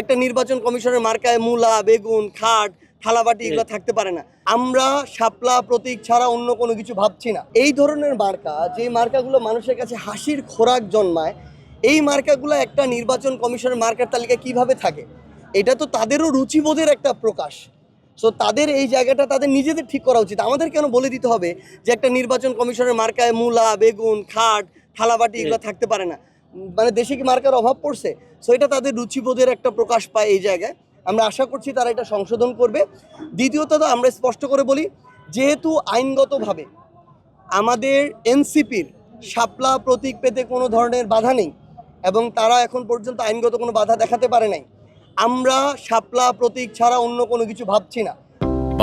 একটা নির্বাচন কমিশনের মার্কায় মূলা, বেগুন, খাট, থালাবাটি এগুলো থাকতে পারে না। আমরা শাপলা প্রতীক ছাড়া অন্য কোনো কিছু ভাবছি না। এই ধরনের মার্কা, যে মার্কাগুলো মানুষের কাছে হাসির খোরাক জন্মায়, এই মার্কাগুলো একটা নির্বাচন কমিশনের মার্কার তালিকায় কিভাবে থাকে? এটা তো তাদেরও রুচিবোধের একটা প্রকাশ। সো তাদের এই জায়গাটা তাদের নিজেদের ঠিক করা উচিত। আমাদের কেন বলে দিতে হবে যে একটা নির্বাচন কমিশনের মার্কায় মূলা, বেগুন, খাট, থালাবাটি এগুলো থাকতে পারে না? মানে দেশে কি মার্কার অভাব পড়ছে? সো এটা তাদের রুচিবোধের একটা প্রকাশ পায় এই জায়গায়। আমরা আশা করছি তারা এটা সংশোধন করবে। দ্বিতীয়ত আমরা স্পষ্ট করে বলি, যেহেতু আইনগতভাবে আমাদের এনসিপির শাপলা প্রতীক পেতে কোনো ধরনের বাধা নেই এবং তারা এখন পর্যন্ত আইনগত কোনো বাধা দেখাতে পারে নাই, আমরা শাপলা প্রতীক ছাড়া অন্য কোনো কিছু ভাবছি না।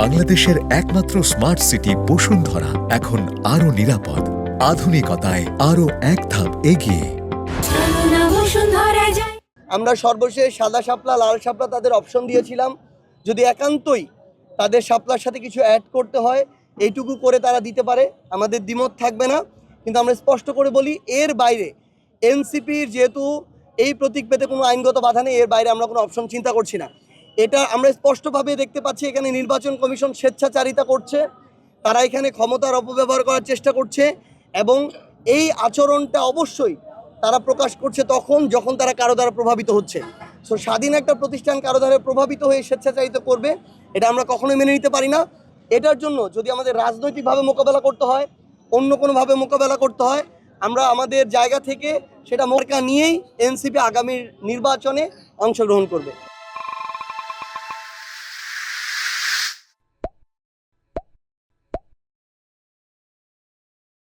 বাংলাদেশের একমাত্র স্মার্ট সিটি বসুন্ধরা এখন আরো নিরাপদ, আধুনিকতায় আরো এক ধাপ এগিয়ে। আমরা সর্বশেষ সাদা শাপলা, লাল শাপলা তাদের অপশন দিয়েছিলাম। যদি একান্তই তাদের শাপলার সাথে কিছু অ্যাড করতে হয়, এইটুকু করে তারা দিতে পারে, আমাদের দ্বিমত থাকবে না। কিন্তু আমরা স্পষ্ট করে বলি, এর বাইরে এনসিপির যেহেতু এই প্রতীক পেতে কোনো আইনগত বাধা নেই, এর বাইরে আমরা কোনো অপশন চিন্তা করছি না। এটা আমরা স্পষ্টভাবে দেখতে পাচ্ছি, এখানে নির্বাচন কমিশন স্বেচ্ছাচারিতা করছে, তারা এখানে ক্ষমতার অপব্যবহার করার চেষ্টা করছে এবং এই আচরণটা অবশ্যই তারা প্রকাশ করছে তখন যখন তারা কারো দ্বারা প্রভাবিত হচ্ছে। সো স্বাধীন একটা প্রতিষ্ঠান কারো দ্বারা প্রভাবিত হয়ে স্বেচ্ছাচারিতা করবে, এটা আমরা কখনোই মেনে নিতে পারি না। এটার জন্য যদি আমাদের রাজনৈতিকভাবে মোকাবেলা করতে হয়, অন্য কোনোভাবে মোকাবেলা করতে হয়, আমরা আমাদের জায়গা থেকে সেটা মার্কা নিয়েই এনসিপি আগামী নির্বাচনে অংশগ্রহণ করবে।